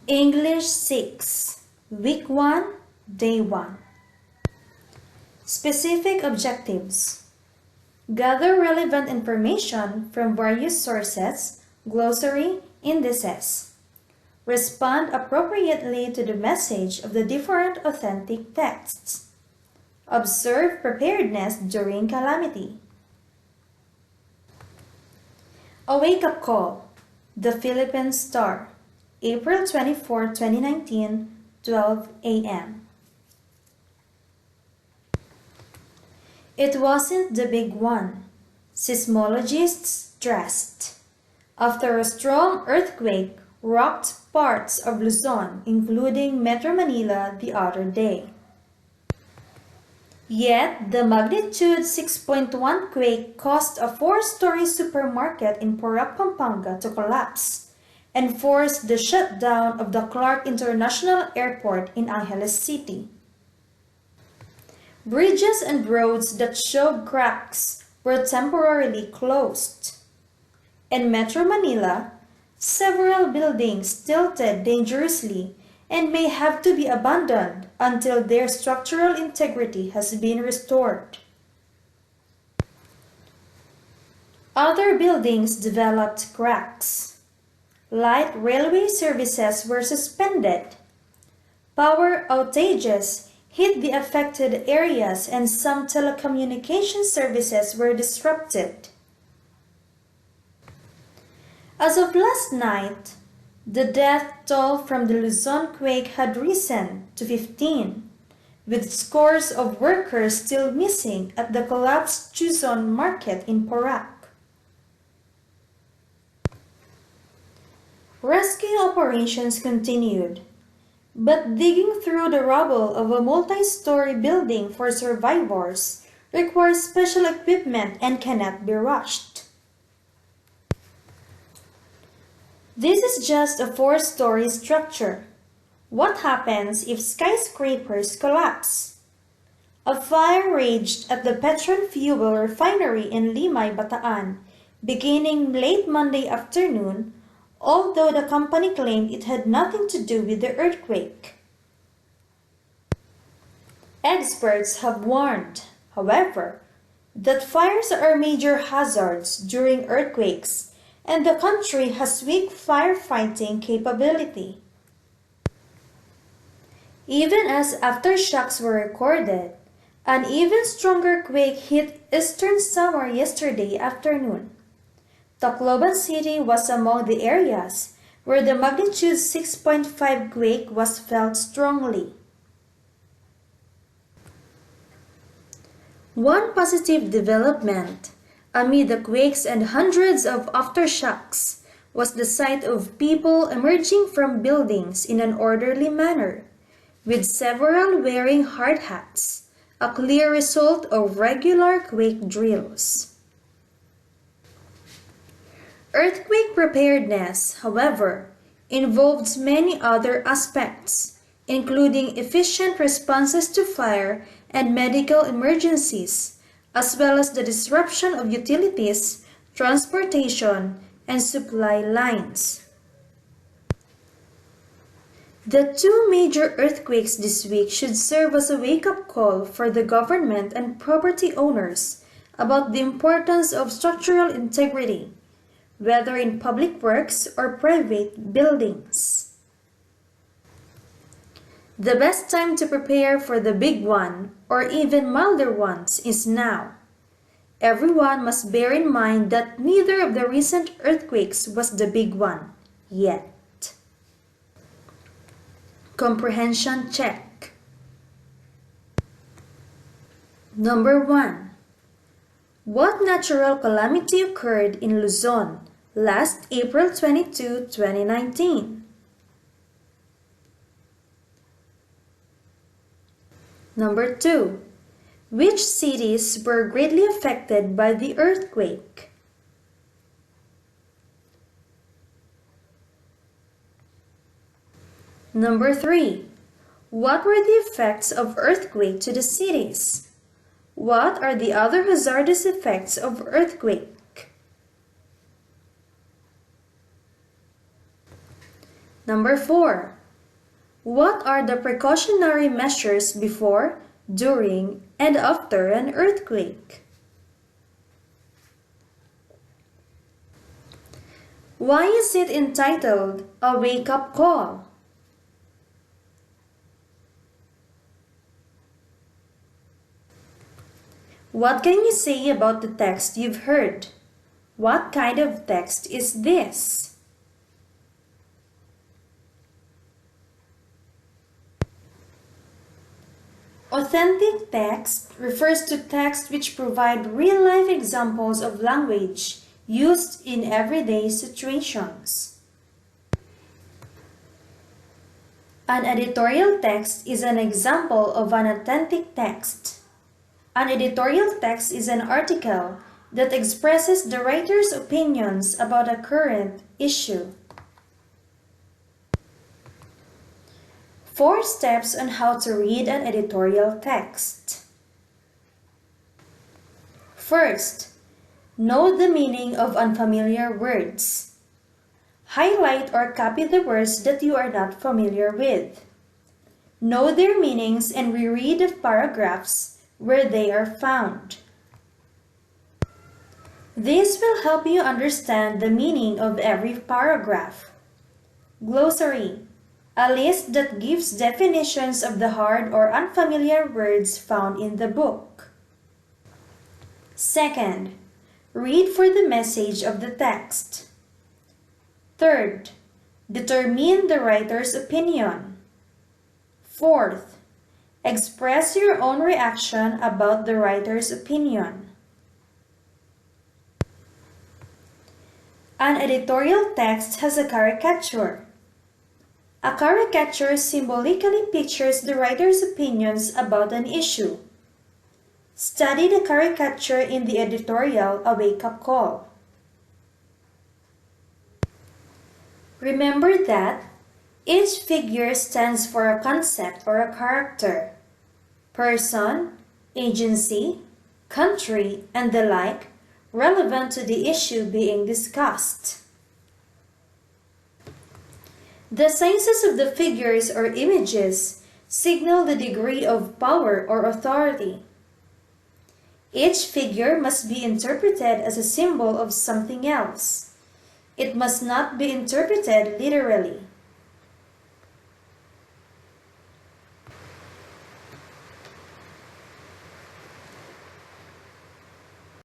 English 6, Week 1, Day 1. Specific objectives. Gather relevant information from various sources, glossary, indices. Respond appropriately to the message of the different authentic texts. Observe preparedness during calamity. A wake-up call. The Philippine Star. April 24, 2019, 12 a.m. It wasn't the big one, seismologists stressed, after a strong earthquake rocked parts of Luzon, including Metro Manila, the other day. Yet, the magnitude 6.1 quake caused a 4-story supermarket in Porac, Pampanga to collapse and forced the shutdown of the Clark International Airport in Angeles City. Bridges and roads that showed cracks were temporarily closed. In Metro Manila, several buildings tilted dangerously and may have to be abandoned until their structural integrity has been restored. Other buildings developed cracks. Light railway services were suspended. Power outages hit the affected areas and some telecommunication services were disrupted. As of last night, the death toll from the Luzon quake had risen to 15, with scores of workers still missing at the collapsed Chuzon market in Porac. Rescue operations continued, but digging through the rubble of a multi-story building for survivors requires special equipment and cannot be rushed. This is just a 4-story structure. What happens if skyscrapers collapse? A fire raged at the Petron Fuel Refinery in Limay, Bataan, beginning late Monday afternoon, although the company claimed it had nothing to do with the earthquake. Experts have warned, however, that fires are major hazards during earthquakes, and the country has weak firefighting capability. Even as aftershocks were recorded, an even stronger quake hit eastern Samar yesterday afternoon. Tacloban City was among the areas where the magnitude 6.5 quake was felt strongly. One positive development amid the quakes and hundreds of aftershocks was the sight of people emerging from buildings in an orderly manner, with several wearing hard hats, a clear result of regular quake drills. Earthquake preparedness, however, involves many other aspects, including efficient responses to fire and medical emergencies, as well as the disruption of utilities, transportation, and supply lines. The 2 major earthquakes this week should serve as a wake-up call for the government and property owners about the importance of structural integrity, whether in public works or private buildings. The best time to prepare for the big one, or even milder ones, is now. Everyone must bear in mind that neither of the recent earthquakes was the big one, yet. Comprehension Check. Number 1. What natural calamity occurred in Luzon last April 22, 2019? Number 2. Which cities were greatly affected by the earthquake? Number 3. What were the effects of earthquake to the cities? What are the other hazardous effects of earthquake? Number 4. What are the precautionary measures before, during, and after an earthquake? Why is it entitled A Wake-Up Call? What can you say about the text you've heard? What kind of text is this? Authentic text refers to text which provide real-life examples of language used in everyday situations. An editorial text is an example of an authentic text. An editorial text is an article that expresses the writer's opinions about a current issue. 4 steps on how to read an editorial text. First, know the meaning of unfamiliar words. Highlight or copy the words that you are not familiar with. Know their meanings and reread the paragraphs where they are found. This will help you understand the meaning of every paragraph. Glossary: a list that gives definitions of the hard or unfamiliar words found in the book. Second, read for the message of the text. Third, determine the writer's opinion. Fourth, express your own reaction about the writer's opinion. An editorial text has a caricature. A caricature symbolically pictures the writer's opinions about an issue. Study the caricature in the editorial A Wake-Up Call. Remember that each figure stands for a concept or a character, person, agency, country, and the like, relevant to the issue being discussed. The sizes of the figures or images signal the degree of power or authority. Each figure must be interpreted as a symbol of something else. It must not be interpreted literally.